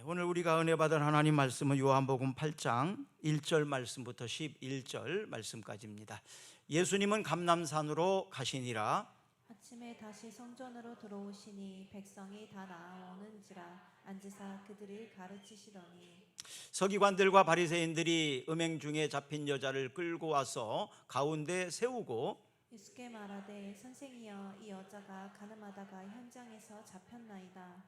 오늘 우리가 은혜 받은 하나님 말씀은 요한복음 8장 1절 말씀부터 11절 말씀까지입니다. 예수님은 감람산으로 가시니라. 아침에 다시 성전으로 들어오시니 백성이 다 나아오는지라 앉으사 그들을 가르치시더니 서기관들과 바리새인들이 음행 중에 잡힌 여자를 끌고 와서 가운데 세우고 예수께 말하되 선생이여 이 여자가 가늠하다가 현장에서 잡혔나이다.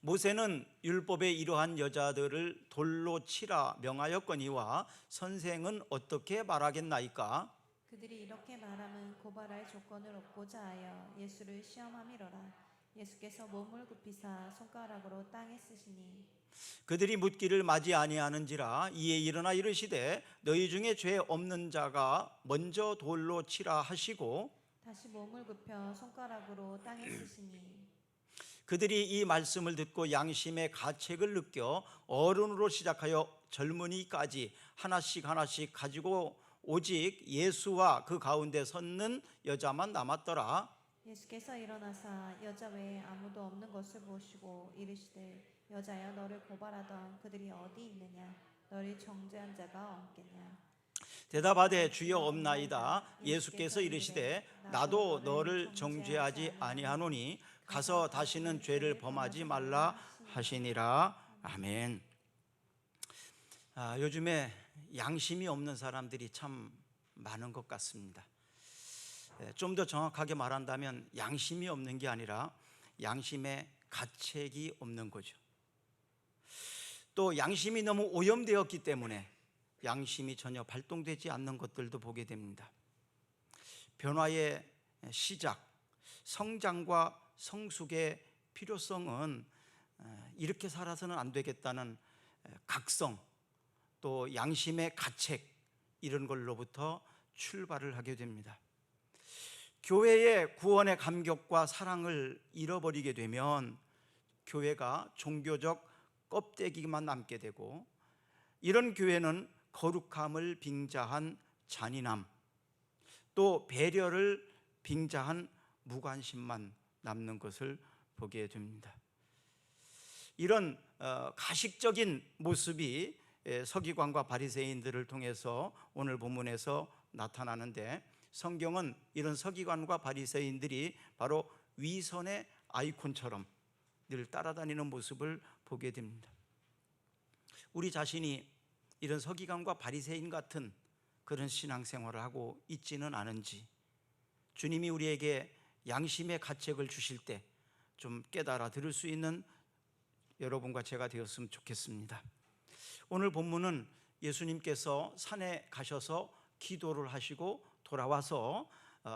모세는 율법에 이러한 여자들을 돌로 치라 명하였거니와 선생은 어떻게 말하겠나이까? 그들이 이렇게 말하면 고발할 조건을 얻고자 하여 예수를 시험함이로라. 예수께서 몸을 굽히사 손가락으로 땅에 쓰시니 그들이 묻기를 맞이 아니하는지라. 이에 일어나 이르시되 너희 중에 죄 없는 자가 먼저 돌로 치라 하시고 다시 몸을 굽혀 손가락으로 땅에 쓰시니 그들이 이 말씀을 듣고 양심의 가책을 느껴 어른으로 시작하여 젊은이까지 하나씩 가지고 오직 예수와 그 가운데 섰는 여자만 남았더라. 예수께서 일어나사 여자 외에 아무도 없는 것을 보시고 이르시되 여자여 너를 고발하던 그들이 어디 있느냐? 너를 정죄한 자가 없겠냐? 대답하되 주여 없나이다. 예수께서 이르시되 나도 너를 정죄하지 아니하노니 가서 다시는 죄를 범하지 말라 하시니라. 아멘. 요즘에 양심이 없는 사람들이 참 많은 것 같습니다. 좀 더 정확하게 말한다면 양심이 없는 게 아니라 양심의 가책이 없는 거죠. 또 양심이 너무 오염되었기 때문에 양심이 전혀 발동되지 않는 것들도 보게 됩니다. 변화의 시작, 성장과 성숙의 필요성은 이렇게 살아서는 안 되겠다는 각성, 또 양심의 가책, 이런 걸로부터 출발을 하게 됩니다. 교회의 구원의 감격과 사랑을 잃어버리게 되면 교회가 종교적 껍데기만 남게 되고, 이런 교회는 거룩함을 빙자한 잔인함, 또 배려를 빙자한 무관심만 남는 것을 보게 됩니다. 이런 가식적인 모습이 서기관과 바리새인들을 통해서 오늘 본문에서 나타나는데, 성경은 이런 서기관과 바리새인들이 바로 위선의 아이콘처럼 늘 따라다니는 모습을 보게 됩니다. 우리 자신이 이런 서기관과 바리새인 같은 그런 신앙생활을 하고 있지는 않은지, 주님이 우리에게 양심의 가책을 주실 때 좀 깨달아 들을 수 있는 여러분과 제가 되었으면 좋겠습니다. 오늘 본문은 예수님께서 산에 가셔서 기도를 하시고 돌아와서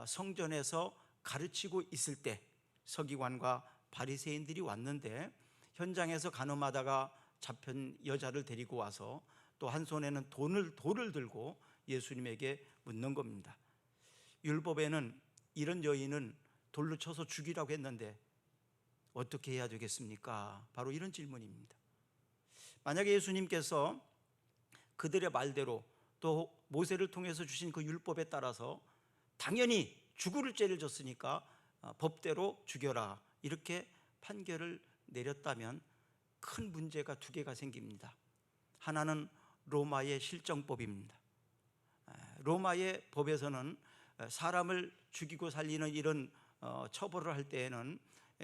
성전에서 가르치고 있을 때 서기관과 바리새인들이 왔는데, 현장에서 간음하다가 잡힌 여자를 데리고 와서 또 한 손에는 돌을 들고 예수님에게 묻는 겁니다. 율법에는 이런 여인은 돌로 쳐서 죽이라고 했는데 어떻게 해야 되겠습니까? 바로 이런 질문입니다. 만약에 예수님께서 그들의 말대로 또 모세를 통해서 주신 그 율법에 따라서 당연히 죽을 죄를 졌으니까 법대로 죽여라, 이렇게 판결을 내렸다면 큰 문제가 두 개가 생깁니다. 하나는 로마의 실정법입니다. 로마의 법에서는 사람을 죽이고 살리는 이런 처벌을 할 때에는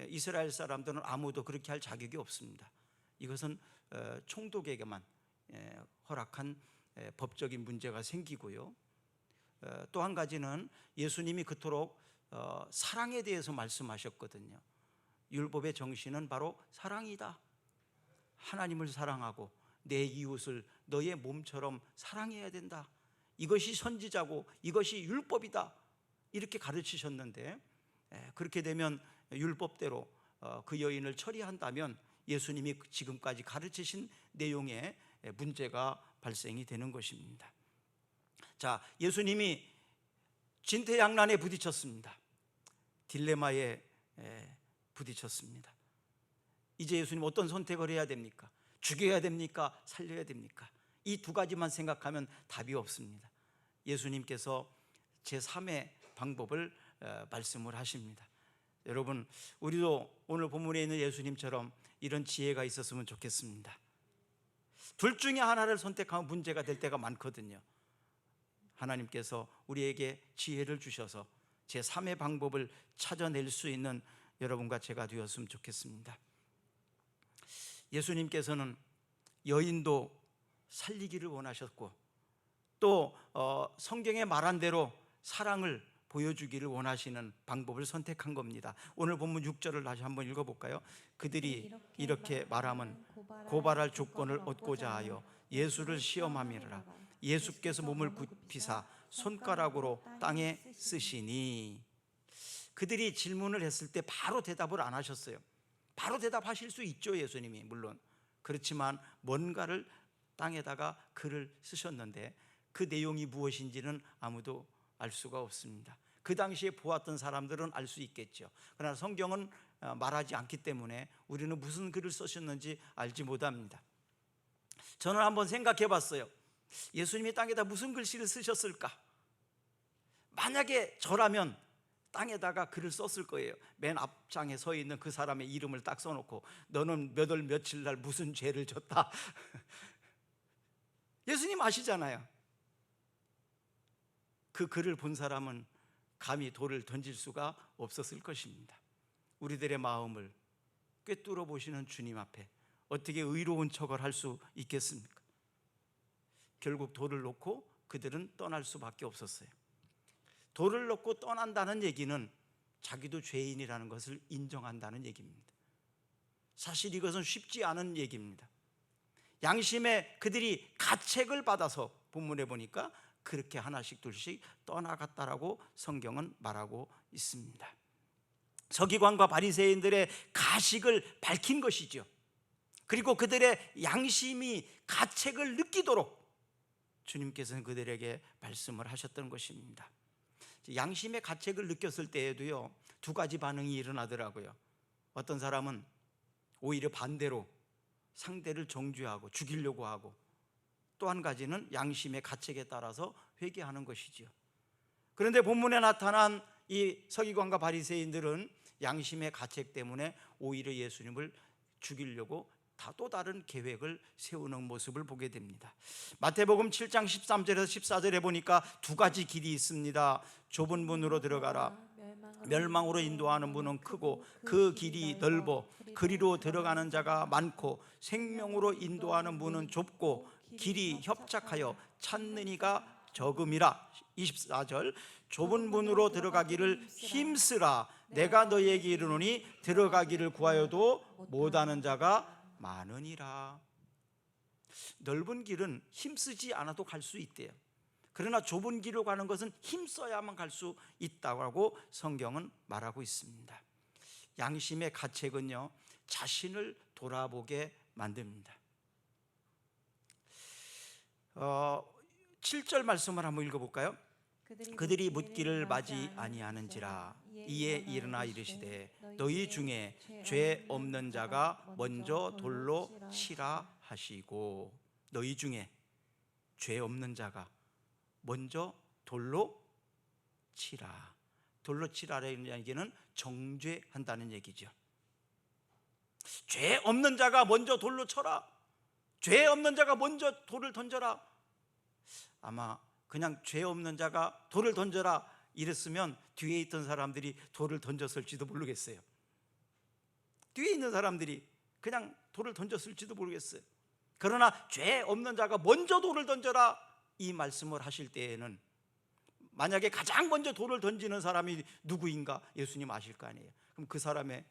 이스라엘 사람들은 아무도 그렇게 할 자격이 없습니다. 이것은 총독에게만 허락한 법적인 문제가 생기고요. 또 한 가지는 예수님이 그토록 사랑에 대해서 말씀하셨거든요. 율법의 정신은 바로 사랑이다. 하나님을 사랑하고 내 이웃을 너의 몸처럼 사랑해야 된다. 이것이 선지자고 이것이 율법이다, 이렇게 가르치셨는데, 그렇게 되면 율법대로 그 여인을 처리한다면 예수님이 지금까지 가르치신 내용에 문제가 발생이 되는 것입니다. 자, 예수님이 진퇴양난에 부딪혔습니다. 딜레마에 부딪혔습니다. 이제 예수님 어떤 선택을 해야 됩니까? 죽여야 됩니까? 살려야 됩니까? 이 두 가지만 생각하면 답이 없습니다. 예수님께서 제3의 방법을 말씀을 하십니다. 여러분, 우리도 오늘 본문에 있는 예수님처럼 이런 지혜가 있었으면 좋겠습니다. 둘 중에 하나를 선택하면 문제가 될 때가 많거든요. 하나님께서 우리에게 지혜를 주셔서 제3의 방법을 찾아낼 수 있는 여러분과 제가 되었으면 좋겠습니다. 예수님께서는 여인도 살리기를 원하셨고, 또 성경에 말한 대로 사랑을 보여주기를 원하시는 방법을 선택한 겁니다. 오늘 본문 6절을 다시 한번 읽어볼까요? 그들이 이렇게 말하면 고발할 조건을 얻고자 하여 예수를 시험함이라. 예수께서 몸을 굽히사 손가락으로 땅에 쓰시니. 그들이 질문을 했을 때 바로 대답을 안 하셨어요. 바로 대답하실 수 있죠, 예수님이. 물론 그렇지만 뭔가를 땅에다가 글을 쓰셨는데 그 내용이 무엇인지는 아무도 알 수가 없습니다. 그 당시에 보았던 사람들은 알 수 있겠죠. 그러나 성경은 말하지 않기 때문에 우리는 무슨 글을 쓰셨는지 알지 못합니다. 저는 한번 생각해 봤어요. 예수님이 땅에다 무슨 글씨를 쓰셨을까? 만약에 저라면 땅에다가 글을 썼을 거예요. 맨 앞장에 서 있는 그 사람의 이름을 딱 써놓고 너는 몇 월 며칠 날 무슨 죄를 졌다. 예수님 아시잖아요. 그 글을 본 사람은 감히 돌을 던질 수가 없었을 것입니다. 우리들의 마음을 꿰뚫어 보시는 주님 앞에 어떻게 의로운 척을 할 수 있겠습니까? 결국 돌을 놓고 그들은 떠날 수밖에 없었어요. 돌을 놓고 떠난다는 얘기는 자기도 죄인이라는 것을 인정한다는 얘기입니다. 사실 이것은 쉽지 않은 얘기입니다. 양심에 그들이 가책을 받아서 본문에 보니까 그렇게 하나씩 둘씩 떠나갔다라고 성경은 말하고 있습니다. 서기관과 바리새인들의 가식을 밝힌 것이죠. 그리고 그들의 양심이 가책을 느끼도록 주님께서는 그들에게 말씀을 하셨던 것입니다. 양심의 가책을 느꼈을 때에도요, 두 가지 반응이 일어나더라고요. 어떤 사람은 오히려 반대로 상대를 정죄하고 죽이려고 하고, 또 한 가지는 양심의 가책에 따라서 회개하는 것이지요. 그런데 본문에 나타난 이 서기관과 바리새인들은 양심의 가책 때문에 오히려 예수님을 죽이려고 또 다른 계획을 세우는 모습을 보게 됩니다. 마태복음 7장 13절에서 14절에 보니까 두 가지 길이 있습니다. 좁은 문으로 들어가라. 멸망으로 인도하는 문은 크고 그 길이 넓어 그리로 들어가는 자가 많고, 생명으로 인도하는 문은 좁고 길이 협착하여 찾는 이가 적음이라. 24절, 좁은 문으로 들어가기를 힘쓰라. 내가 너희에게 이르노니 들어가기를 구하여도 못하는 자가 많으니라. 넓은 길은 힘쓰지 않아도 갈 수 있대요. 그러나 좁은 길로 가는 것은 힘써야만 갈 수 있다고 성경은 말하고 있습니다. 양심의 가책은요, 자신을 돌아보게 만듭니다. 7절 말씀을 한번 읽어볼까요? 그들이 묻기를 맞이 아니하는지라. 이에 일어나 이르시되 너희 중에 죄 없는 자가 먼저 돌로 치라 하시고. 너희 중에 죄 없는 자가 먼저 돌로 치라. 돌로 치라라는 얘기는 정죄한다는 얘기죠. 죄 없는 자가 먼저 돌로 쳐라. 죄 없는 자가 먼저 돌을 던져라. 아마 그냥 죄 없는 자가 돌을 던져라 이랬으면 뒤에 있던 사람들이 돌을 던졌을지도 모르겠어요. 뒤에 있는 사람들이 그냥 돌을 던졌을지도 모르겠어요. 그러나 죄 없는 자가 먼저 돌을 던져라 이 말씀을 하실 때에는, 만약에 가장 먼저 돌을 던지는 사람이 누구인가 예수님 아실 거 아니에요. 그럼 그 사람의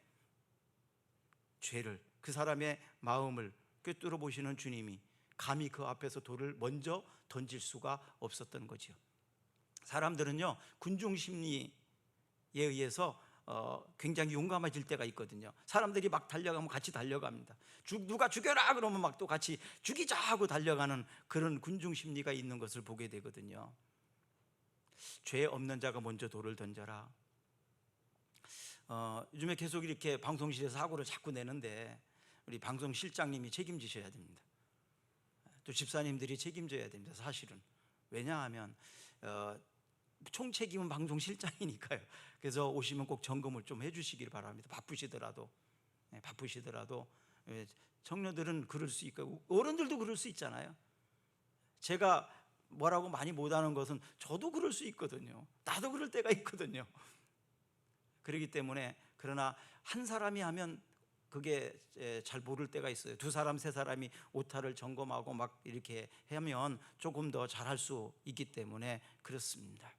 죄를, 그 사람의 마음을 꿰뚫어 보시는 주님이 감히 그 앞에서 돌을 먼저 던질 수가 없었던 거죠. 사람들은요, 군중 심리에 의해서 굉장히 용감해질 때가 있거든요. 사람들이 막 달려가면 같이 달려갑니다. 누가 죽여라 그러면 막 또 같이 죽이자 하고 달려가는 그런 군중 심리가 있는 것을 보게 되거든요. 죄 없는 자가 먼저 돌을 던져라. 요즘에 계속 이렇게 방송실에서 사고를 자꾸 내는데 우리 방송실장님이 책임지셔야 됩니다. 또 집사님들이 책임져야 됩니다. 사실은 왜냐하면 총책임은 방송실장이니까요. 그래서 오시면 꼭 점검을 좀 해주시길 바랍니다. 바쁘시더라도. 청년들은 그럴 수 있고 어른들도 그럴 수 있잖아요. 제가 뭐라고 많이 못하는 것은 저도 그럴 수 있거든요. 나도 그럴 때가 있거든요. 그렇기 때문에 그러나 한 사람이 하면 그게 잘 모를 때가 있어요. 두 사람 세 사람이 오타를 점검하고 막 이렇게 하면 조금 더 잘할 수 있기 때문에 그렇습니다.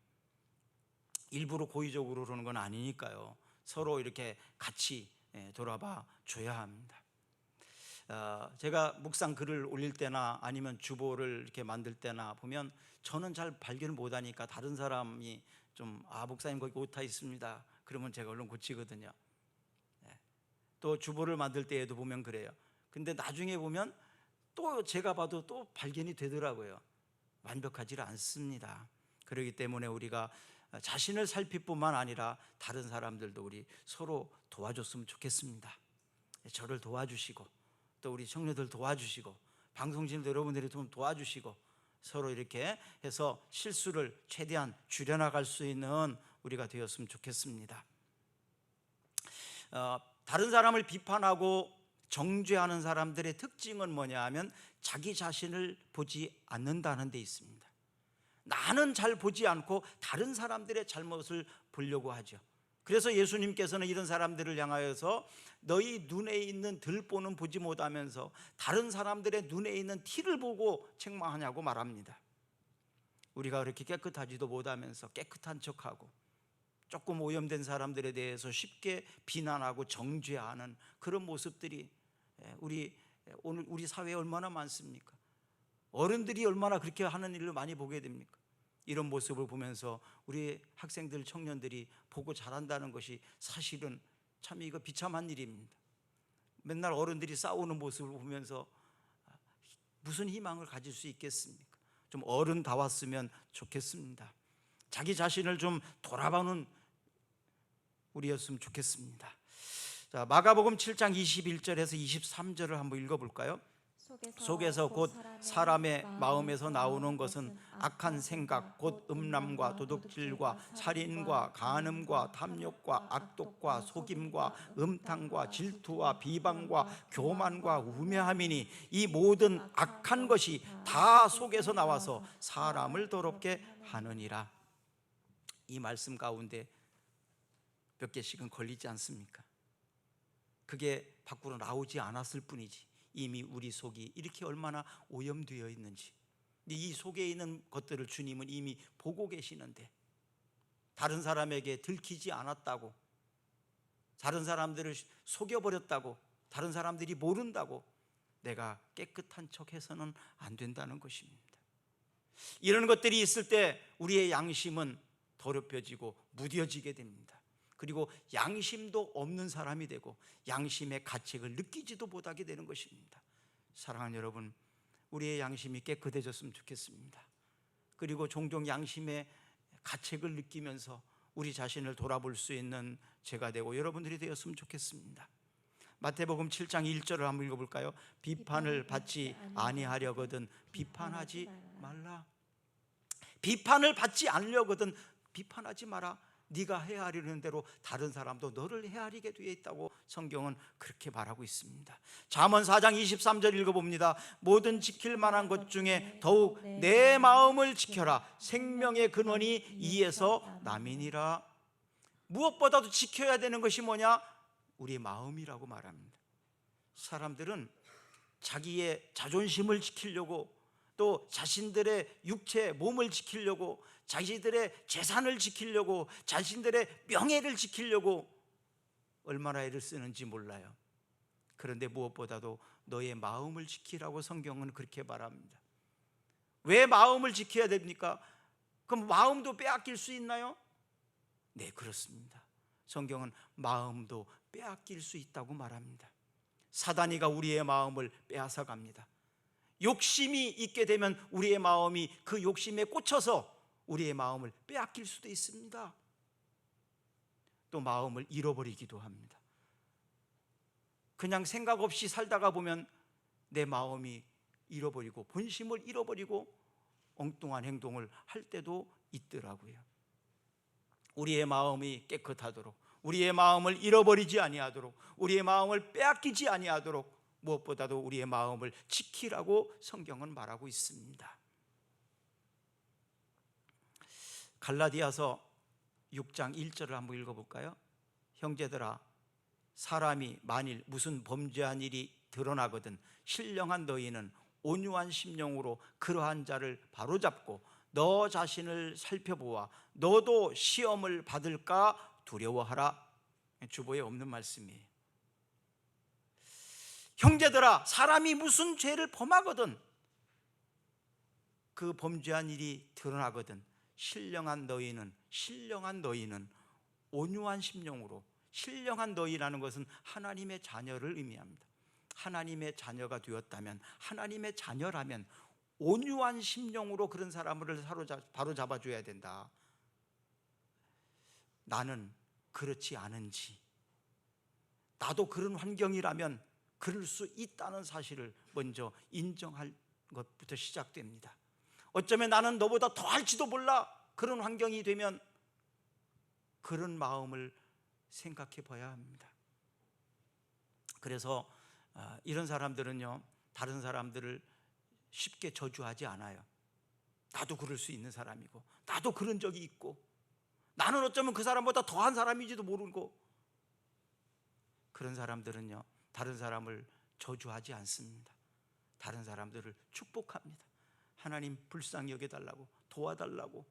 일부러 고의적으로 그러는 건 아니니까요. 서로 이렇게 같이 돌아봐 줘야 합니다. 제가 묵상 글을 올릴 때나 아니면 주보를 이렇게 만들 때나 보면 저는 잘 발견을 못하니까 다른 사람이 좀 목사님 거기 오타 있습니다. 그러면 제가 얼른 고치거든요. 또 주보를 만들 때에도 보면 그래요. 근데 나중에 보면 또 제가 봐도 또 발견이 되더라고요. 완벽하지 않습니다. 그렇기 때문에 우리가 자신을 살필 뿐만 아니라 다른 사람들도 우리 서로 도와줬으면 좋겠습니다. 저를 도와주시고 또 우리 청년들 도와주시고 방송진도 여러분들이 좀 도와주시고 서로 이렇게 해서 실수를 최대한 줄여나갈 수 있는 우리가 되었으면 좋겠습니다. 다른 사람을 비판하고 정죄하는 사람들의 특징은 뭐냐 하면 자기 자신을 보지 않는다는 데 있습니다. 나는 잘 보지 않고 다른 사람들의 잘못을 보려고 하죠. 그래서 예수님께서는 이런 사람들을 향하여서 너희 눈에 있는 들보는 보지 못하면서 다른 사람들의 눈에 있는 티를 보고 책망하냐고 말합니다. 우리가 그렇게 깨끗하지도 못하면서 깨끗한 척하고 조금 오염된 사람들에 대해서 쉽게 비난하고 정죄하는 그런 모습들이 오늘 우리 사회에 얼마나 많습니까? 어른들이 얼마나 그렇게 하는 일을 많이 보게 됩니까? 이런 모습을 보면서 우리 학생들, 청년들이 보고 자란다는 것이 사실은 참 이거 비참한 일입니다. 맨날 어른들이 싸우는 모습을 보면서 무슨 희망을 가질 수 있겠습니까? 좀 어른다웠으면 좋겠습니다. 자기 자신을 좀 돌아보는 우리였으면 좋겠습니다. 자, 마가복음 7장 21절에서 23절을 한번 읽어볼까요? 속에서 곧 사람의 마음에서 나오는 것은 악한 생각, 곧 음란과 도둑질과 살인과 간음과 탐욕과 악독과 속임과 음탕과 질투와 비방과 교만과 우매함이니 이 모든 악한 것이 다 속에서 나와서 사람을 더럽게 하느니라. 이 말씀 가운데 몇 개씩은 걸리지 않습니까? 그게 밖으로 나오지 않았을 뿐이지 이미 우리 속이 이렇게 얼마나 오염되어 있는지, 이 속에 있는 것들을 주님은 이미 보고 계시는데 다른 사람에게 들키지 않았다고, 다른 사람들을 속여버렸다고, 다른 사람들이 모른다고 내가 깨끗한 척해서는 안 된다는 것입니다. 이런 것들이 있을 때 우리의 양심은 더럽혀지고 무뎌지게 됩니다. 그리고 양심도 없는 사람이 되고 양심의 가책을 느끼지도 못하게 되는 것입니다. 사랑하는 여러분, 우리의 양심이 깨끗해졌으면 좋겠습니다. 그리고 종종 양심의 가책을 느끼면서 우리 자신을 돌아볼 수 있는 제가 되고 여러분들이 되었으면 좋겠습니다. 마태복음 7장 1절을 한번 읽어볼까요? 비판을 받지 아니하려거든 비판하지 말라. 비판을 받지 않으려거든 비판하지 마라. 네가 헤아리는 대로 다른 사람도 너를 헤아리게 되어 있다고 성경은 그렇게 말하고 있습니다. 잠언 4장 23절 읽어봅니다. 모든 지킬 만한 것 중에 더욱 내 마음을 지켜라. 생명의 근원이 이에서 남이니라. 무엇보다도 지켜야 되는 것이 뭐냐? 우리의 마음이라고 말합니다. 사람들은 자기의 자존심을 지키려고, 또 자신들의 육체 몸을 지키려고, 자신들의 재산을 지키려고, 자신들의 명예를 지키려고 얼마나 애를 쓰는지 몰라요. 그런데 무엇보다도 너의 마음을 지키라고 성경은 그렇게 말합니다. 왜 마음을 지켜야 됩니까? 그럼 마음도 빼앗길 수 있나요? 네, 그렇습니다. 성경은 마음도 빼앗길 수 있다고 말합니다. 사단이가 우리의 마음을 빼앗아 갑니다. 욕심이 있게 되면 우리의 마음이 그 욕심에 꽂혀서 우리의 마음을 빼앗길 수도 있습니다. 또 마음을 잃어버리기도 합니다. 그냥 생각 없이 살다가 보면 내 마음이 잃어버리고 본심을 잃어버리고 엉뚱한 행동을 할 때도 있더라고요. 우리의 마음이 깨끗하도록, 우리의 마음을 잃어버리지 아니하도록, 우리의 마음을 빼앗기지 아니하도록 무엇보다도 우리의 마음을 지키라고 성경은 말하고 있습니다. 갈라디아서 6장 1절을 한번 읽어볼까요? 형제들아, 사람이 만일 무슨 범죄한 일이 드러나거든 신령한 너희는 온유한 심령으로 그러한 자를 바로잡고 너 자신을 살펴보아 너도 시험을 받을까 두려워하라. 주보에 없는 말씀이에요. 형제들아, 사람이 무슨 죄를 범하거든, 그 범죄한 일이 드러나거든 신령한 너희는 온유한 심령으로, 신령한 너희라는 것은 하나님의 자녀를 의미합니다. 하나님의 자녀가 되었다면, 하나님의 자녀라면 온유한 심령으로 그런 사람을 바로잡아 줘야 된다. 나는 그렇지 않은지, 나도 그런 환경이라면 그럴 수 있다는 사실을 먼저 인정할 것부터 시작됩니다. 어쩌면 나는 너보다 더 할지도 몰라. 그런 환경이 되면 그런 마음을 생각해 봐야 합니다. 그래서 이런 사람들은요, 다른 사람들을 쉽게 저주하지 않아요. 나도 그럴 수 있는 사람이고, 나도 그런 적이 있고, 나는 어쩌면 그 사람보다 더한 사람인지도 모르고, 그런 사람들은요, 다른 사람을 저주하지 않습니다. 다른 사람들을 축복합니다. 하나님 불쌍히 여겨달라고, 도와달라고.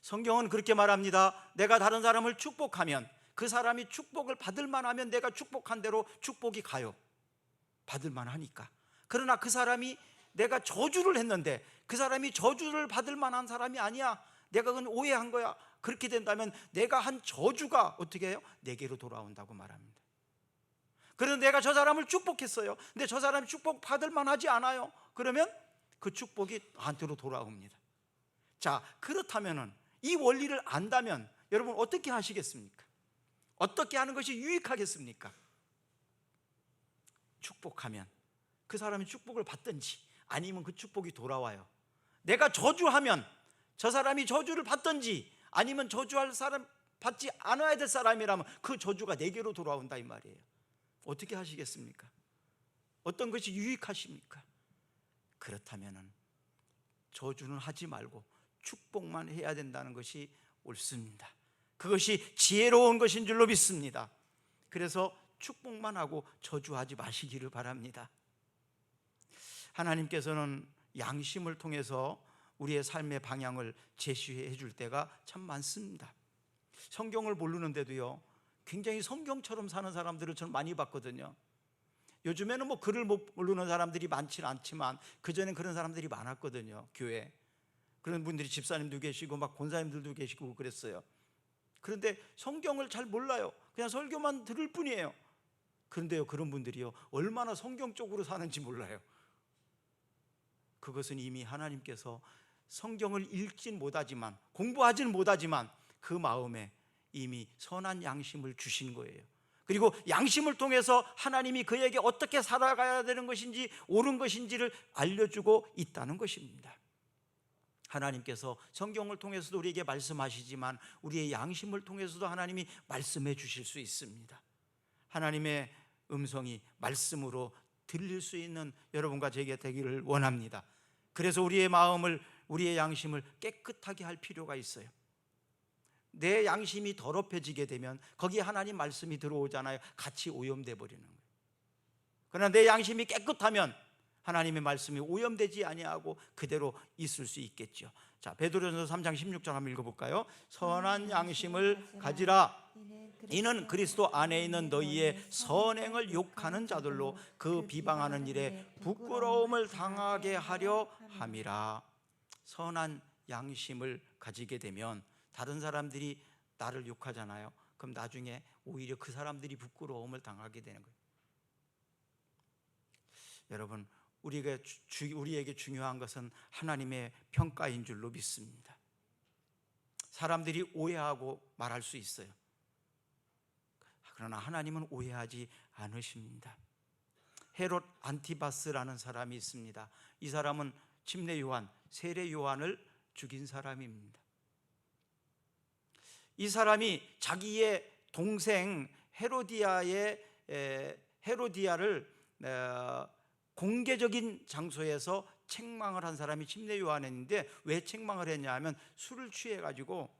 성경은 그렇게 말합니다. 내가 다른 사람을 축복하면, 그 사람이 축복을 받을 만하면 내가 축복한 대로 축복이 가요. 받을 만하니까. 그러나 그 사람이, 내가 저주를 했는데 그 사람이 저주를 받을 만한 사람이 아니야, 내가 그건 오해한 거야, 그렇게 된다면 내가 한 저주가 어떻게 해요? 내게로 돌아온다고 말합니다. 그런데 내가 저 사람을 축복했어요. 근데 저 사람이 축복 받을 만하지 않아요. 그러면 그 축복이 나한테로 돌아옵니다. 자, 그렇다면은 이 원리를 안다면 여러분 어떻게 하시겠습니까? 어떻게 하는 것이 유익하겠습니까? 축복하면 그 사람이 축복을 받든지 아니면 그 축복이 돌아와요. 내가 저주하면 저 사람이 저주를 받든지 아니면 저주할 사람, 받지 않아야 될 사람이라면 그 저주가 내게로 돌아온다 이 말이에요. 어떻게 하시겠습니까? 어떤 것이 유익하십니까? 그렇다면은 저주는 하지 말고 축복만 해야 된다는 것이 옳습니다. 그것이 지혜로운 것인 줄로 믿습니다. 그래서 축복만 하고 저주하지 마시기를 바랍니다. 하나님께서는 양심을 통해서 우리의 삶의 방향을 제시해 줄 때가 참 많습니다. 성경을 모르는데도요, 굉장히 성경처럼 사는 사람들을 저는 많이 봤거든요. 요즘에는 뭐 글을 못 모르는 사람들이 많지는 않지만 그전엔 그런 사람들이 많았거든요. 교회에 그런 분들이 집사님도 계시고 막 권사님들도 계시고 그랬어요. 그런데 성경을 잘 몰라요. 그냥 설교만 들을 뿐이에요. 그런데요, 그런 분들이요, 얼마나 성경적으로 사는지 몰라요. 그것은 이미 하나님께서 성경을 읽진 못하지만, 공부하지는 못하지만 그 마음에 이미 선한 양심을 주신 거예요. 그리고 양심을 통해서 하나님이 그에게 어떻게 살아가야 되는 것인지, 옳은 것인지를 알려주고 있다는 것입니다. 하나님께서 성경을 통해서도 우리에게 말씀하시지만 우리의 양심을 통해서도 하나님이 말씀해 주실 수 있습니다. 하나님의 음성이 말씀으로 들릴 수 있는 여러분과 제게 되기를 원합니다. 그래서 우리의 마음을, 우리의 양심을 깨끗하게 할 필요가 있어요. 내 양심이 더럽혀지게 되면 거기에 하나님 말씀이 들어오잖아요. 같이 오염돼 버리는 거예요. 그러나 내 양심이 깨끗하면 하나님의 말씀이 오염되지 아니하고 그대로 있을 수 있겠죠. 자, 베드로전서 3장 16절 한번 읽어볼까요? 선한 양심을 가지라. 이는 그리스도 안에 있는 너희의 선행을 욕하는 자들로 그 비방하는 일에 부끄러움을 당하게 하려 함이라. 선한 양심을 가지게 되면 다른 사람들이 나를 욕하잖아요. 그럼 나중에 오히려 그 사람들이 부끄러움을 당하게 되는 거예요. 여러분, 우리에게 중요한 것은 하나님의 평가인 줄로 믿습니다. 사람들이 오해하고 말할 수 있어요. 그러나 하나님은 오해하지 않으십니다. 헤롯 안티바스라는 사람이 있습니다. 이 사람은 침례 요한, 세례 요한을 죽인 사람입니다. 이 사람이 자기의 동생 헤로디아를 공개적인 장소에서 책망을 한 사람이 침례 요한인데, 왜 책망을 했냐 하면 술을 취해 가지고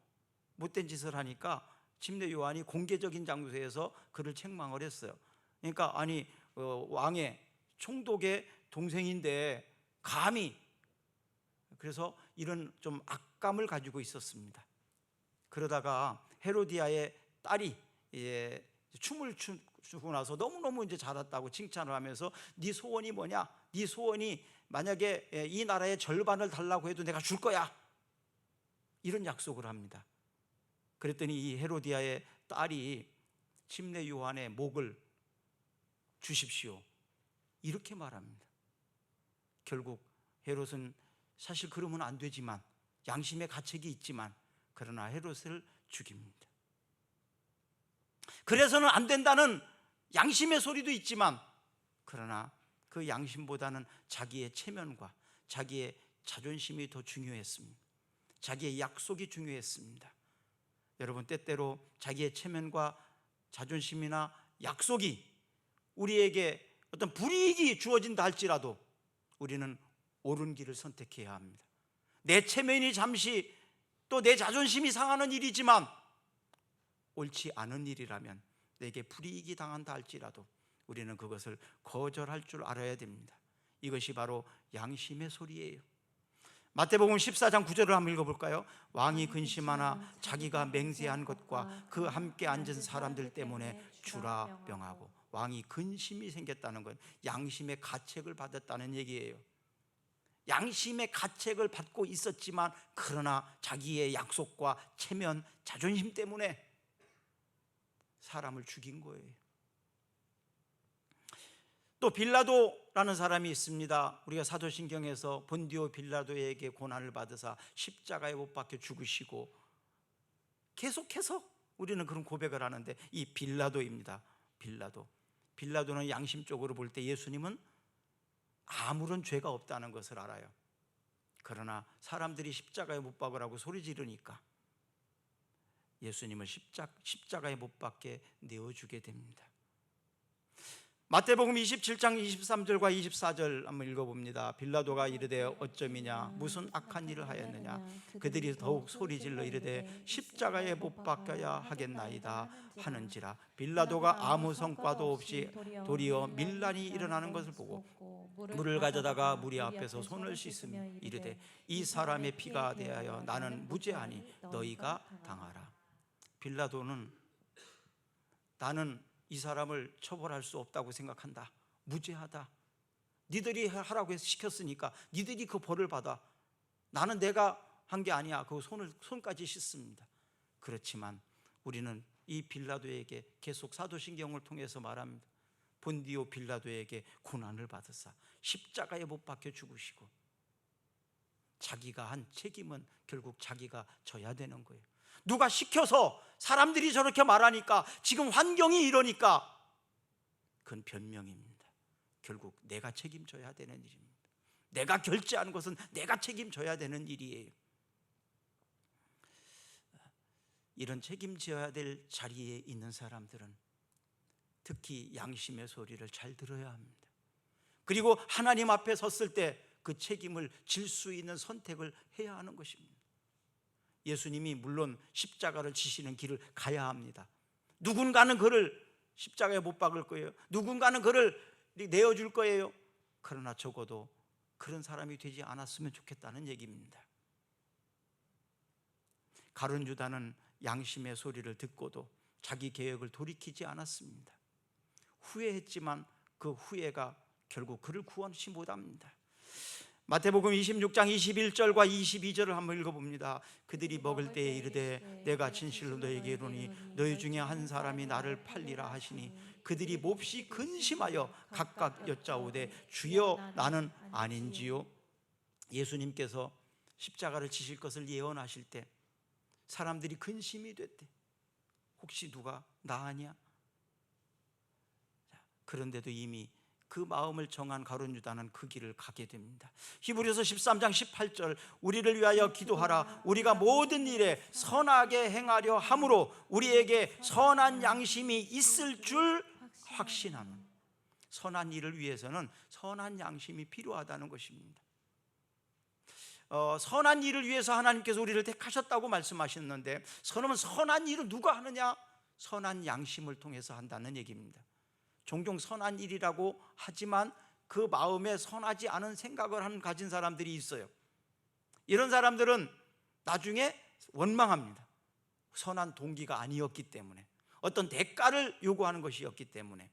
못된 짓을 하니까 침례 요한이 공개적인 장소에서 그를 책망을 했어요. 그러니까 아니 왕의 총독의 동생인데 감히, 그래서 이런 좀 악감을 가지고 있었습니다. 그러다가 헤로디아의 딸이 춤을 추고 나서 너무너무 이제 잘했다고 칭찬을 하면서 네 소원이 뭐냐? 네 소원이 만약에 이 나라의 절반을 달라고 해도 내가 줄 거야. 이런 약속을 합니다. 그랬더니 이 헤로디아의 딸이 침례 요한의 목을 주십시오. 이렇게 말합니다. 결국 헤롯은 사실 그러면 안 되지만, 양심의 가책이 있지만, 그러나 헤롯을 죽입니다. 그래서는 안 된다는 양심의 소리도 있지만, 그러나 그 양심보다는 자기의 체면과 자기의 자존심이 더 중요했습니다. 자기의 약속이 중요했습니다. 여러분, 때때로 자기의 체면과 자존심이나 약속이 우리에게 어떤 불이익이 주어진다 할지라도 우리는 옳은 길을 선택해야 합니다. 내 체면이 잠시, 또 내 자존심이 상하는 일이지만 옳지 않은 일이라면, 내게 불이익이 당한다 할지라도 우리는 그것을 거절할 줄 알아야 됩니다. 이것이 바로 양심의 소리예요. 마태복음 14장 9절을 한번 읽어볼까요? 왕이 근심하나 자기가 맹세한 것과 그 함께 앉은 사람들 때문에 주라 명하고. 왕이 근심이 생겼다는 건 양심의 가책을 받았다는 얘기예요. 양심의 가책을 받고 있었지만, 그러나 자기의 약속과 체면, 자존심 때문에 사람을 죽인 거예요. 또 빌라도라는 사람이 있습니다. 우리가 사도신경에서 본디오 빌라도에게 고난을 받으사 십자가에 못 박혀 죽으시고, 계속해서 우리는 그런 고백을 하는데, 이 빌라도입니다. 빌라도는 양심적으로 볼 때 예수님은 아무런 죄가 없다는 것을 알아요. 그러나 사람들이 십자가에 못 박으라고 소리 지르니까 예수님을 십자가에 못 박게 내어주게 됩니다. 마태복음 27장 23절과 24절 한번 읽어봅니다. 빌라도가 이르되 어쩌미냐, 무슨 악한 일을 하였느냐. 그들이 더욱 소리질러 이르되 십자가에 못 박혀야 하겠나이다 하는지라. 빌라도가 아무 성과도 없이 도리어 밀란이 일어나는 것을 보고 물을 가져다가 무리 앞에서 손을 씻으며 이르되 이 사람의 피가 대하여 나는 무죄하니 너희가 당하라. 빌라도는 나는 이 사람을 처벌할 수 없다고 생각한다. 무죄하다. 니들이 하라고 해서 시켰으니까 니들이 그 벌을 받아. 나는 내가 한 게 아니야. 그 손까지 씻습니다. 그렇지만 우리는 이 빌라도에게 계속 사도신경을 통해서 말합니다. 본디오 빌라도에게 고난을 받으사 십자가에 못 박혀 죽으시고, 자기가 한 책임은 결국 자기가 져야 되는 거예요. 누가 시켜서 사람들이 저렇게 말하니까, 지금 환경이 이러니까, 그건 변명입니다. 결국 내가 책임져야 되는 일입니다. 내가 결제한 것은 내가 책임져야 되는 일이에요. 이런 책임져야 될 자리에 있는 사람들은 특히 양심의 소리를 잘 들어야 합니다. 그리고 하나님 앞에 섰을 때 그 책임을 질 수 있는 선택을 해야 하는 것입니다. 예수님이 물론 십자가를 지시는 길을 가야 합니다. 누군가는 그를 십자가에 못 박을 거예요. 누군가는 그를 내어줄 거예요. 그러나 적어도 그런 사람이 되지 않았으면 좋겠다는 얘기입니다. 가룟 유다는 양심의 소리를 듣고도 자기 계획을 돌이키지 않았습니다. 후회했지만 그 후회가 결국 그를 구원하지 못합니다. 마태복음 26장 21절과 22절을 한번 읽어봅니다. 그들이 먹을 때에 이르되 내가 진실로 너희에게 이르노니 너희 중에 한 사람이 나를 팔리라 하시니 그들이 몹시 근심하여 각각 여짜오되 주여 나는 아닌지요. 예수님께서 십자가를 지실 것을 예언하실 때 사람들이 근심이 됐대. 혹시 누가 나 아니야? 그런데도 이미 그 마음을 정한 가룟 유다는 그 길을 가게 됩니다. 히브리서 13장 18절, 우리를 위하여 기도하라. 우리가 모든 일에 선하게 행하려 함으로 우리에게 선한 양심이 있을 줄 확신하는, 선한 일을 위해서는 선한 양심이 필요하다는 것입니다. 선한 일을 위해서 하나님께서 우리를 택하셨다고 말씀하셨는데, 그러면 선한 일은 누가 하느냐? 선한 양심을 통해서 한다는 얘기입니다. 종종 선한 일이라고 하지만 그 마음에 선하지 않은 생각을 가진 사람들이 있어요. 이런 사람들은 나중에 원망합니다. 선한 동기가 아니었기 때문에, 어떤 대가를 요구하는 것이었기 때문에.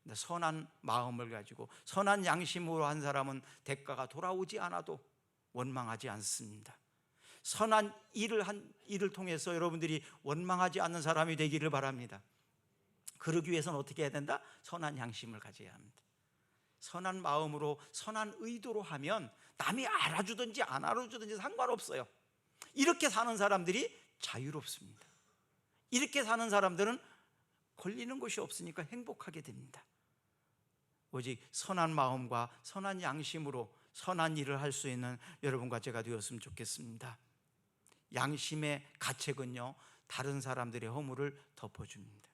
근데 선한 마음을 가지고 선한 양심으로 한 사람은 대가가 돌아오지 않아도 원망하지 않습니다. 선한 일을 통해서 여러분들이 원망하지 않는 사람이 되기를 바랍니다. 그러기 위해서는 어떻게 해야 된다? 선한 양심을 가져야 합니다. 선한 마음으로, 선한 의도로 하면 남이 알아주든지 안 알아주든지 상관없어요. 이렇게 사는 사람들이 자유롭습니다. 이렇게 사는 사람들은 걸리는 것이 없으니까 행복하게 됩니다. 오직 선한 마음과 선한 양심으로 선한 일을 할 수 있는 여러분과 제가 되었으면 좋겠습니다. 양심의 가책은요, 다른 사람들의 허물을 덮어줍니다.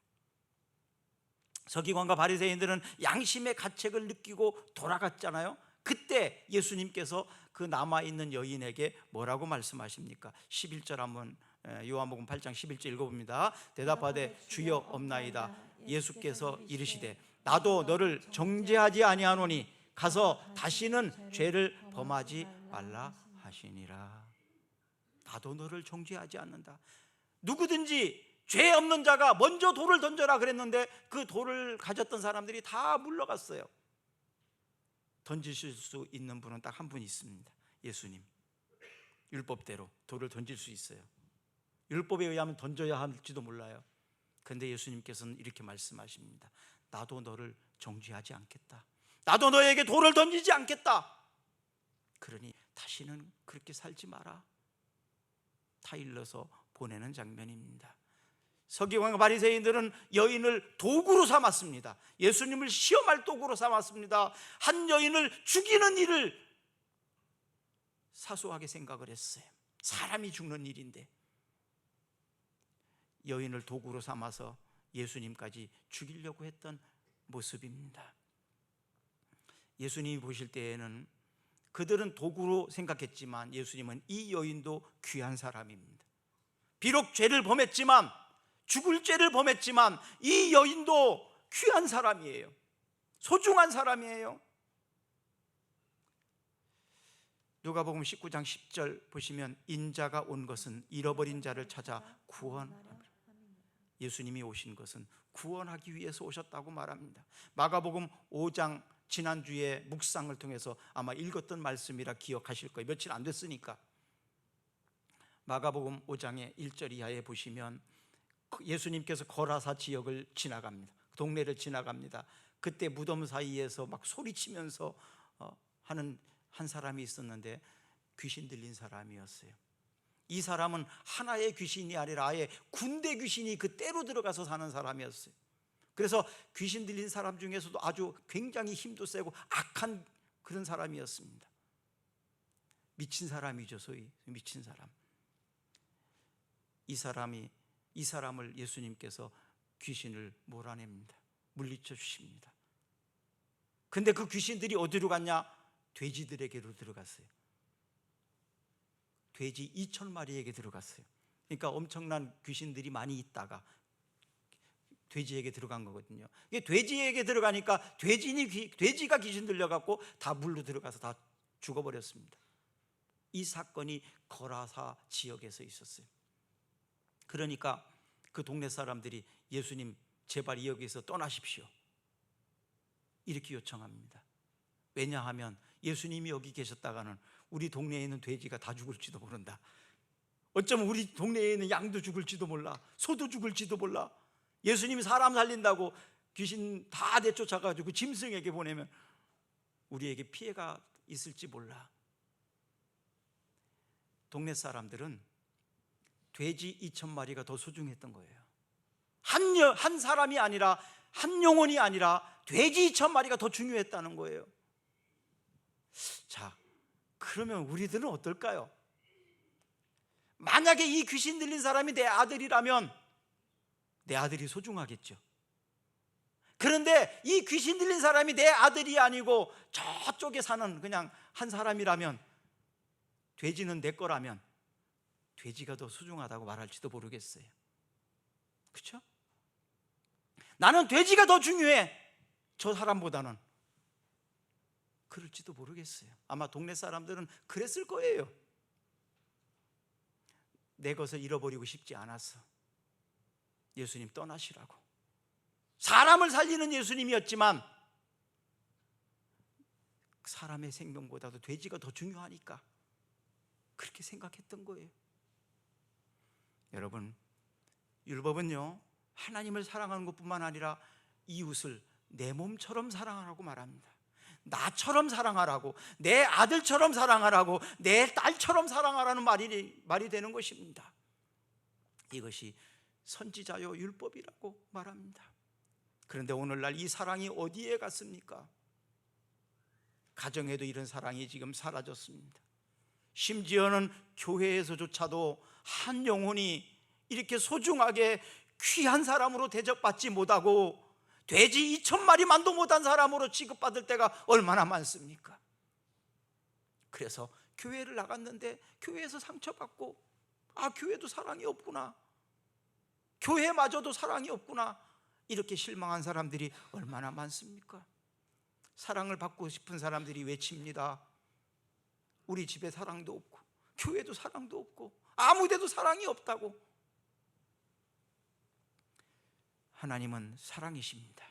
서기관과 바리새인들은 양심의 가책을 느끼고 돌아갔잖아요. 그때 예수님께서 그 남아있는 여인에게 뭐라고 말씀하십니까? 11절 한번, 요한복음 8장 11절 읽어봅니다. 대답하되 주여 없나이다. 예수께서 이르시되 나도 너를 정죄하지 아니하노니 가서 다시는 죄를 범하지 말라 하시니라. 나도 너를 정죄하지 않는다. 누구든지 죄 없는 자가 먼저 돌을 던져라 그랬는데 그 돌을 가졌던 사람들이 다 물러갔어요. 던지실 수 있는 분은 딱 한 분 있습니다. 예수님. 율법대로 돌을 던질 수 있어요. 율법에 의하면 던져야 할지도 몰라요. 그런데 예수님께서는 이렇게 말씀하십니다. 나도 너를 정죄하지 않겠다. 나도 너에게 돌을 던지지 않겠다. 그러니 다시는 그렇게 살지 마라. 타일러서 보내는 장면입니다. 서기관과 바리새인들은 여인을 도구로 삼았습니다. 예수님을 시험할 도구로 삼았습니다. 한 여인을 죽이는 일을 사소하게 생각을 했어요. 사람이 죽는 일인데 여인을 도구로 삼아서 예수님까지 죽이려고 했던 모습입니다. 예수님이 보실 때에는 그들은 도구로 생각했지만 예수님은 이 여인도 귀한 사람입니다. 비록 죄를 범했지만, 죽을 죄를 범했지만 이 여인도 귀한 사람이에요. 소중한 사람이에요. 누가복음 19장 10절 보시면 인자가 온 것은 잃어버린 자를 찾아 구원합니다. 예수님이 오신 것은 구원하기 위해서 오셨다고 말합니다. 마가복음 5장 지난주에 묵상을 통해서 아마 읽었던 말씀이라 기억하실 거예요. 며칠 안 됐으니까. 마가복음 5장의 1절 이하에 보시면 예수님께서 거라사 지역을 지나갑니다. 동네를 지나갑니다. 그때 무덤 사이에서 막 소리치면서 하는 한 사람이 있었는데 귀신 들린 사람이었어요. 이 사람은 하나의 귀신이 아니라 아예 군대 귀신이 그때로 들어가서 사는 사람이었어요. 그래서 귀신 들린 사람 중에서도 아주 굉장히 힘도 세고 악한 그런 사람이었습니다. 미친 사람이죠. 소위 미친 사람. 이 사람을 예수님께서 귀신을 몰아냅니다. 물리쳐 주십니다. 근데 그 귀신들이 어디로 갔냐? 돼지들에게로 들어갔어요. 돼지 2,000마리에게 들어갔어요. 그러니까 엄청난 귀신들이 많이 있다가 돼지에게 들어간 거거든요. 이게 돼지에게 들어가니까 돼지가 귀신 들려갖고 다 물로 들어가서 다 죽어버렸습니다. 이 사건이 거라사 지역에서 있었어요. 그러니까 그 동네 사람들이 예수님 제발 여기서 떠나십시오 이렇게 요청합니다. 왜냐하면 예수님이 여기 계셨다가는 우리 동네에 있는 돼지가 다 죽을지도 모른다. 어쩌면 우리 동네에 있는 양도 죽을지도 몰라. 소도 죽을지도 몰라. 예수님이 사람 살린다고 귀신 다 내쫓아가지고 짐승에게 보내면 우리에게 피해가 있을지 몰라. 동네 사람들은 돼지 2,000마리가 더 소중했던 거예요. 한 사람이 아니라, 한 영혼이 아니라 돼지 2,000마리가 더 중요했다는 거예요. 자, 그러면 우리들은 어떨까요? 만약에 이 귀신 들린 사람이 내 아들이라면 내 아들이 소중하겠죠. 그런데 이 귀신 들린 사람이 내 아들이 아니고 저쪽에 사는 그냥 한 사람이라면, 돼지는 내 거라면 돼지가 더 소중하다고 말할지도 모르겠어요. 그렇죠? 나는 돼지가 더 중요해, 저 사람보다는. 그럴지도 모르겠어요. 아마 동네 사람들은 그랬을 거예요. 내 것을 잃어버리고 싶지 않아서 예수님 떠나시라고. 사람을 살리는 예수님이었지만 사람의 생명보다도 돼지가 더 중요하니까 그렇게 생각했던 거예요. 여러분, 율법은요, 하나님을 사랑하는 것뿐만 아니라 이웃을 내 몸처럼 사랑하라고 말합니다. 나처럼 사랑하라고, 내 아들처럼 사랑하라고, 내 딸처럼 사랑하라는 말이 되는 것입니다. 이것이 선지자요 율법이라고 말합니다. 그런데 오늘날 이 사랑이 어디에 갔습니까? 가정에도 이런 사랑이 지금 사라졌습니다. 심지어는 교회에서조차도 한 영혼이 이렇게 소중하게 귀한 사람으로 대접받지 못하고 돼지 2,000마리만도 못한 사람으로 취급받을 때가 얼마나 많습니까? 그래서 교회를 나갔는데 교회에서 상처받고, 아, 교회도 사랑이 없구나, 교회마저도 사랑이 없구나, 이렇게 실망한 사람들이 얼마나 많습니까? 사랑을 받고 싶은 사람들이 외칩니다. 우리 집에 사랑도 없고 교회도 사랑도 없고 아무 데도 사랑이 없다고. 하나님은 사랑이십니다.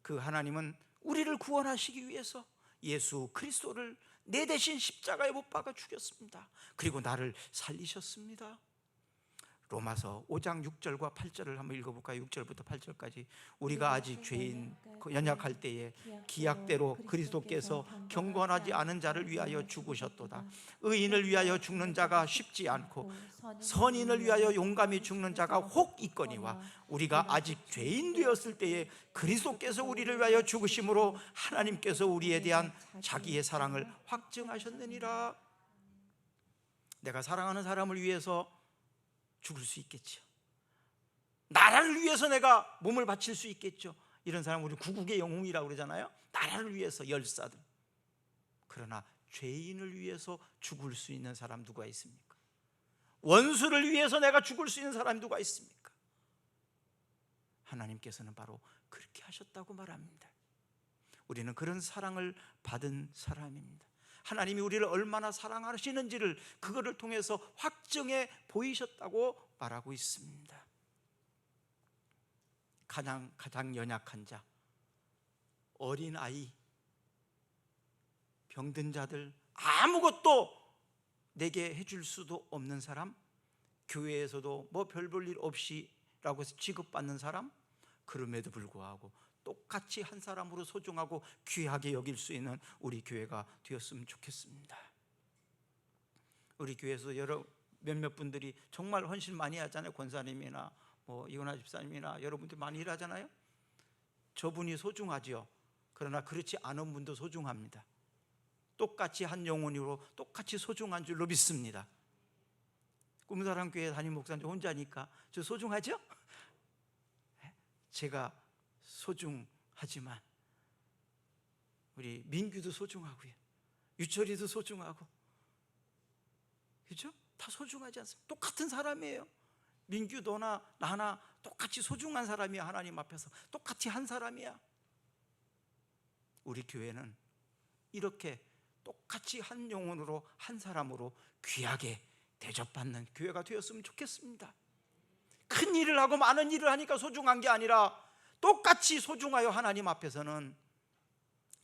그 하나님은 우리를 구원하시기 위해서 예수 그리스도를 내 대신 십자가에 못 박아 죽였습니다. 그리고 나를 살리셨습니다. 로마서 5장 6절과 8절을 한번 읽어볼까요? 6절부터 8절까지. 우리가 아직 죄인 연약할 때에 기약대로 그리스도께서 경건하지 않은 자를 위하여 죽으셨도다. 의인을 위하여 죽는 자가 쉽지 않고 선인을 위하여 용감히 죽는 자가 혹 있거니와 우리가 아직 죄인 되었을 때에 그리스도께서 우리를 위하여 죽으심으로 하나님께서 우리에 대한 자기의 사랑을 확증하셨느니라. 내가 사랑하는 사람을 위해서 죽을 수 있겠죠. 나라를 위해서 내가 몸을 바칠 수 있겠죠. 이런 사람 우리 구국의 영웅이라고 그러잖아요. 나라를 위해서 열사들. 그러나 죄인을 위해서 죽을 수 있는 사람 누가 있습니까? 원수를 위해서 내가 죽을 수 있는 사람이 누가 있습니까? 하나님께서는 바로 그렇게 하셨다고 말합니다. 우리는 그런 사랑을 받은 사람입니다. 하나님이 우리를 얼마나 사랑하시는지를 그거를 통해서 확증해 보이셨다고 말하고 있습니다. 가장 연약한 자, 어린아이, 병든 자들, 아무것도 내게 해줄 수도 없는 사람, 교회에서도 뭐 별 볼 일 없이라고 취급받는 사람, 그럼에도 불구하고 똑같이 한 사람으로 소중하고 귀하게 여길 수 있는 우리 교회가 되었으면 좋겠습니다. 우리 교회에서 몇몇 분들이 정말 헌신 많이 하잖아요. 권사님이나 뭐 이건아 집사님이나 여러분들 많이 일하잖아요. 저분이 소중하죠. 그러나 그렇지 않은 분도 소중합니다. 똑같이 한 영혼으로 똑같이 소중한 줄로 믿습니다. 꿈사랑교회 담임 목사님 혼자니까 저 소중하죠? 제가 소중하지만 우리 민규도 소중하고요, 유철이도 소중하고, 그렇죠? 다 소중하지 않습니까? 똑같은 사람이에요. 민규 너나 나나 똑같이 소중한 사람이야. 하나님 앞에서 똑같이 한 사람이야. 우리 교회는 이렇게 똑같이 한 영혼으로 한 사람으로 귀하게 대접받는 교회가 되었으면 좋겠습니다. 큰 일을 하고 많은 일을 하니까 소중한 게 아니라 똑같이 소중하여 하나님 앞에서는,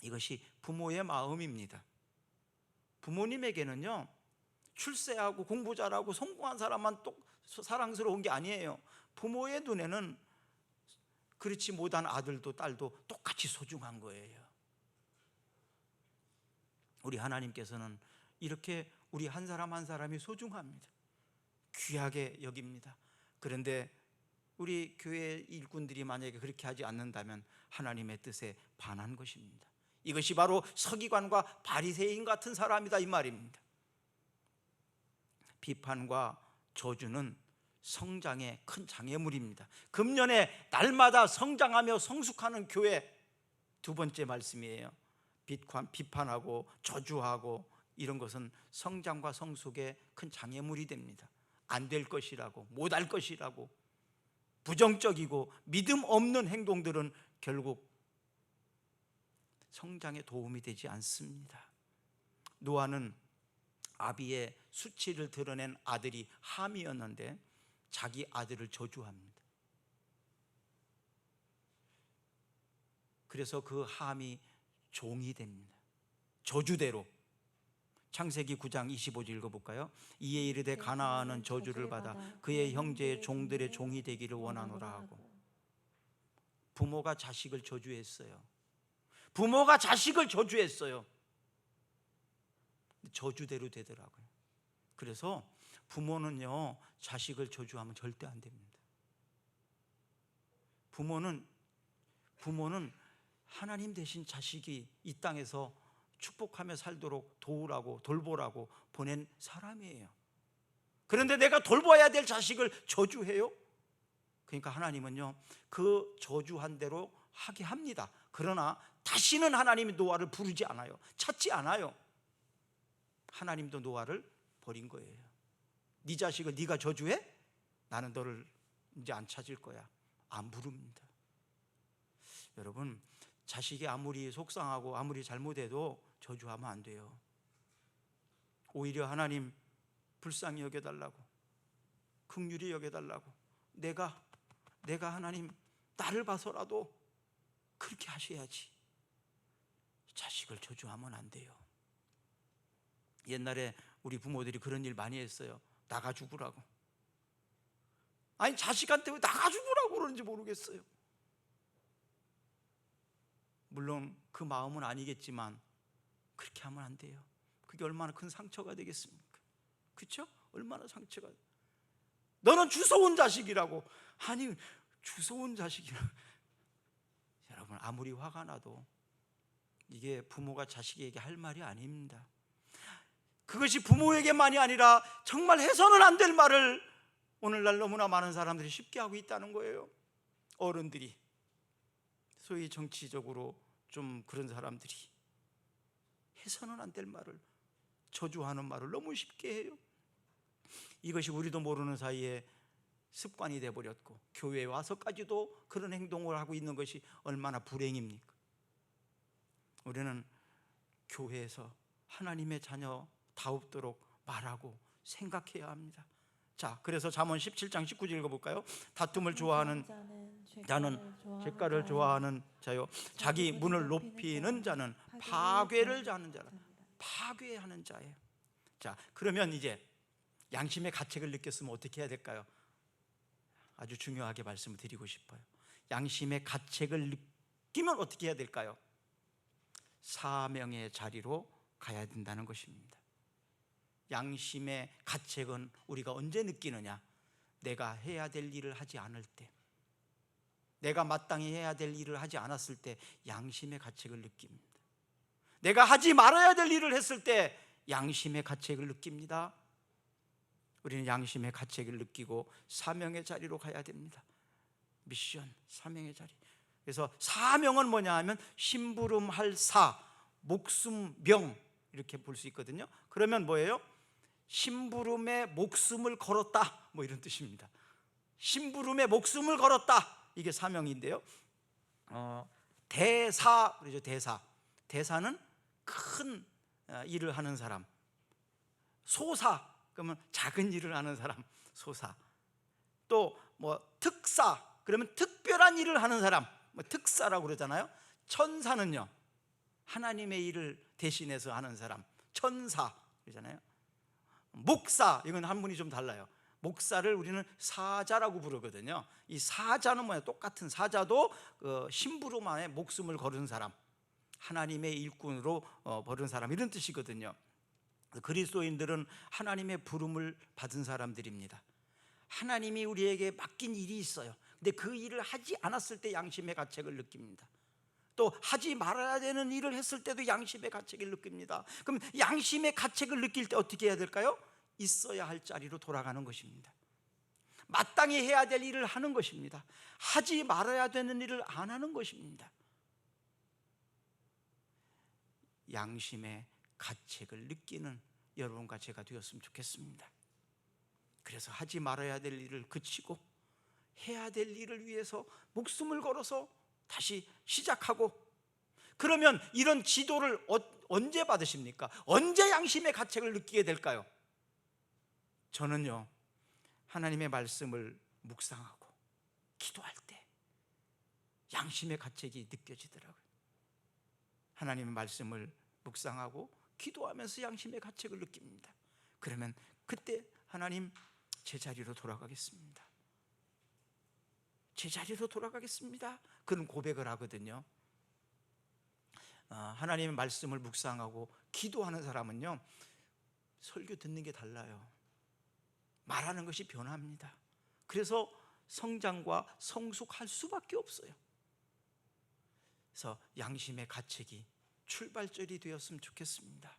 이것이 부모의 마음입니다. 부모님에게는요, 출세하고 공부 잘하고 성공한 사람만 사랑스러운 게 아니에요. 부모의 눈에는 그렇지 못한 아들도 딸도 똑같이 소중한 거예요. 우리 하나님께서는 이렇게 우리 한 사람 한 사람이 소중합니다. 귀하게 여깁니다. 그런데 우리 교회 일꾼들이 만약에 그렇게 하지 않는다면 하나님의 뜻에 반한 것입니다. 이것이 바로 서기관과 바리새인 같은 사람이다 이 말입니다. 비판과 저주는 성장의 큰 장애물입니다. 금년에 날마다 성장하며 성숙하는 교회, 두 번째 말씀이에요. 비판하고 저주하고 이런 것은 성장과 성숙의 큰 장애물이 됩니다. 안 될 것이라고, 못할 것이라고, 부정적이고 믿음 없는 행동들은 결국 성장에 도움이 되지 않습니다. 노아는 아비의 수치를 드러낸 아들이 함이었는데 자기 아들을 저주합니다. 그래서 그 함이 종이 됩니다. 저주대로. 창세기 9장 25절 읽어볼까요? 이에 이르되 가나안은 저주를 받아 그의 형제의 종들의 종이 되기를 원하노라 하고. 부모가 자식을 저주했어요. 부모가 자식을 저주했어요. 저주대로 되더라고요. 그래서 부모는요, 자식을 저주하면 절대 안 됩니다. 부모는 하나님 대신 자식이 이 땅에서 축복하며 살도록 도우라고 돌보라고 보낸 사람이에요. 그런데 내가 돌봐야 될 자식을 저주해요? 그러니까 하나님은요, 그 저주한 대로 하게 합니다. 그러나 다시는 하나님이 노아를 부르지 않아요. 찾지 않아요. 하나님도 노아를 버린 거예요. 네 자식을 네가 저주해? 나는 너를 이제 안 찾을 거야. 안 부릅니다. 여러분, 자식이 아무리 속상하고 아무리 잘못해도 저주하면 안 돼요. 오히려 하나님 불쌍히 여겨달라고, 긍휼히 여겨달라고, 내가 하나님 나를 봐서라도 그렇게 하셔야지. 자식을 저주하면 안 돼요. 옛날에 우리 부모들이 그런 일 많이 했어요. 나가 죽으라고. 아니, 자식한테 왜 나가 죽으라고 그러는지 모르겠어요. 물론 그 마음은 아니겠지만 그렇게 하면 안 돼요. 그게 얼마나 큰 상처가 되겠습니까? 그렇죠? 얼마나 상처가. 너는 주워온 자식이라고. 아니, 주워온 자식이라고. 여러분, 아무리 화가 나도 이게 부모가 자식에게 할 말이 아닙니다. 그것이 부모에게만이 아니라 정말 해서는 안 될 말을 오늘날 너무나 많은 사람들이 쉽게 하고 있다는 거예요. 어른들이, 소위 정치적으로 좀 그런 사람들이 해서는 안 될 말을, 저주하는 말을 너무 쉽게 해요. 이것이 우리도 모르는 사이에 습관이 되어버렸고 교회에 와서까지도 그런 행동을 하고 있는 것이 얼마나 불행입니까? 우리는 교회에서 하나님의 자녀다웁도록 말하고 생각해야 합니다. 자, 그래서 잠언 17장 19절 읽어볼까요? 다툼을 좋아하는 자는 죄가를 좋아하는 자요, 자기 문을 높이는 자는 파괴를 자는 자라. 파괴하는 자예요. 자, 그러면 이제 양심의 가책을 느꼈으면 어떻게 해야 될까요? 아주 중요하게 말씀을 드리고 싶어요. 양심의 가책을 느끼면 어떻게 해야 될까요? 사명의 자리로 가야 된다는 것입니다. 양심의 가책은 우리가 언제 느끼느냐? 내가 해야 될 일을 하지 않을 때, 내가 마땅히 해야 될 일을 하지 않았을 때 양심의 가책을 느낍니다. 내가 하지 말아야 될 일을 했을 때 양심의 가책을 느낍니다. 우리는 양심의 가책을 느끼고 사명의 자리로 가야 됩니다. 미션, 사명의 자리. 그래서 사명은 뭐냐 하면 심부름할 사, 목숨, 명, 이렇게 볼 수 있거든요. 그러면 뭐예요? 심부름에 목숨을 걸었다, 뭐 이런 뜻입니다. 심부름에 목숨을 걸었다, 이게 사명인데요. 대사, 그러죠. 대사는 큰 일을 하는 사람. 소사, 그러면 작은 일을 하는 사람, 소사. 또 뭐 특사, 그러면 특별한 일을 하는 사람, 뭐 특사라고 그러잖아요. 천사는요, 하나님의 일을 대신해서 하는 사람, 천사 그러잖아요. 목사, 이건 한 분이 좀 달라요. 목사를 우리는 사자라고 부르거든요. 이 사자는 뭐야? 똑같은 사자도 심부름만에 목숨을 거는 사람, 하나님의 일꾼으로 버는 사람, 이런 뜻이거든요. 그리스도인들은 하나님의 부름을 받은 사람들입니다. 하나님이 우리에게 맡긴 일이 있어요. 근데 그 일을 하지 않았을 때 양심의 가책을 느낍니다. 또 하지 말아야 되는 일을 했을 때도 양심의 가책을 느낍니다. 그럼 양심의 가책을 느낄 때 어떻게 해야 될까요? 있어야 할 자리로 돌아가는 것입니다. 마땅히 해야 될 일을 하는 것입니다. 하지 말아야 되는 일을 안 하는 것입니다. 양심의 가책을 느끼는 여러분과 제가 되었으면 좋겠습니다. 그래서 하지 말아야 될 일을 그치고 해야 될 일을 위해서 목숨을 걸어서 다시 시작하고, 그러면 이런 지도를 언제 받으십니까? 언제 양심의 가책을 느끼게 될까요? 저는요, 하나님의 말씀을 묵상하고 기도할 때 양심의 가책이 느껴지더라고요. 하나님의 말씀을 묵상하고 기도하면서 양심의 가책을 느낍니다. 그러면 그때 하나님, 제자리로 돌아가겠습니다. 제자리로 돌아가겠습니다. 그런 고백을 하거든요. 하나님의 말씀을 묵상하고 기도하는 사람은요, 설교 듣는 게 달라요. 말하는 것이 변합니다. 그래서 성장과 성숙할 수밖에 없어요. 그래서 양심의 가책이 출발점이 되었으면 좋겠습니다.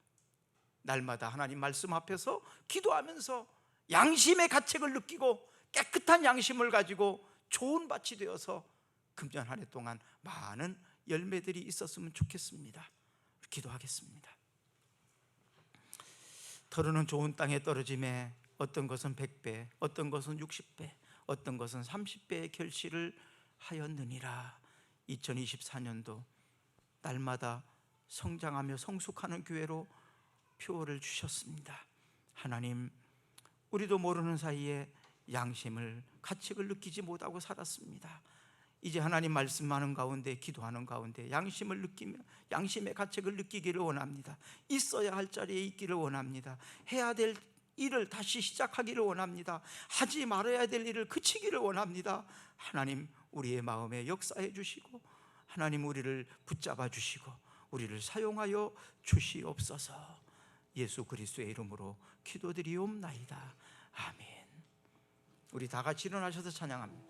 날마다 하나님 말씀 앞에서 기도하면서 양심의 가책을 느끼고 깨끗한 양심을 가지고 좋은 밭이 되어서 금년 한 해 동안 많은 열매들이 있었으면 좋겠습니다. 기도하겠습니다. 더러는 좋은 땅에 떨어짐에 어떤 것은 100배, 어떤 것은 60배, 어떤 것은 30배의 결실을 하였느니라. 2024년도 날마다 성장하며 성숙하는 교회로 표를 주셨습니다. 하나님, 우리도 모르는 사이에 양심을, 가책을 느끼지 못하고 살았습니다. 이제 하나님 말씀하는 가운데, 기도하는 가운데 양심을 느끼며 양심의 가책을 느끼기를 원합니다. 있어야 할 자리에 있기를 원합니다. 해야 될 일을 다시 시작하기를 원합니다. 하지 말아야 될 일을 그치기를 원합니다. 하나님, 우리의 마음에 역사해 주시고, 하나님 우리를 붙잡아 주시고 우리를 사용하여 주시옵소서. 예수 그리스도의 이름으로 기도드리옵나이다. 아멘. 우리 다 같이 일어나셔서 찬양합니다.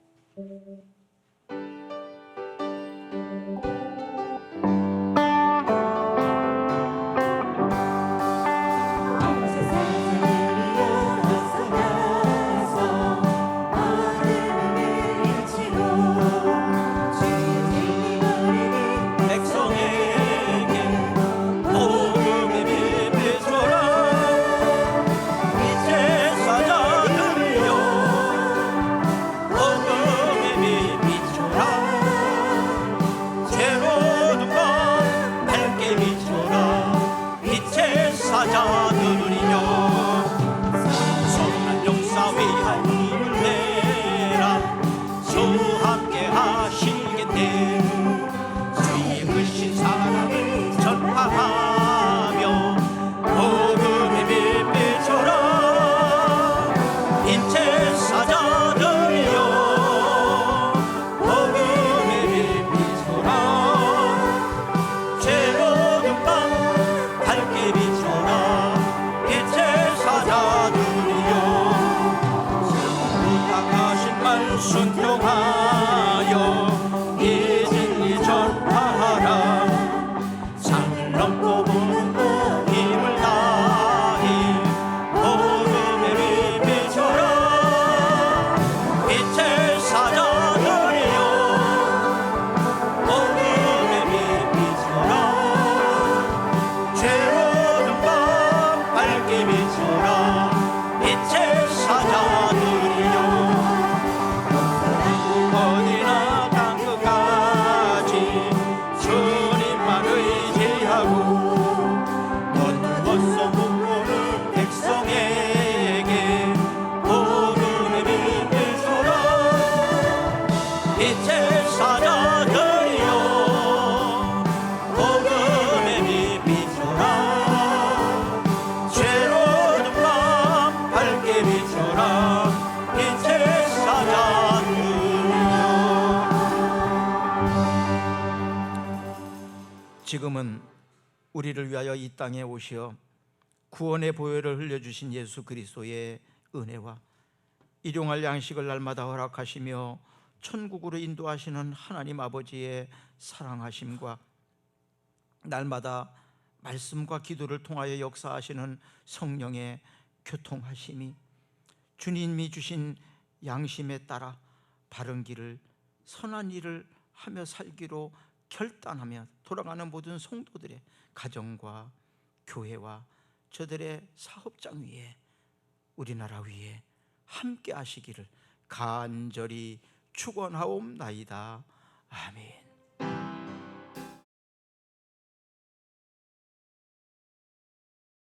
지금은 우리를 위하여 이 땅에 오시어 구원의 보혈을 흘려주신 예수 그리스도의 은혜와 일용할 양식을 날마다 허락하시며 천국으로 인도하시는 하나님 아버지의 사랑하심과 날마다 말씀과 기도를 통하여 역사하시는 성령의 교통하심이 주님이 주신 양심에 따라 바른 길을, 선한 일을 하며 살기로 결단하며 돌아가는 모든 성도들의 가정과 교회와 저들의 사업장 위에, 우리나라 위에 함께 하시기를 간절히 축원하옵나이다. 아멘.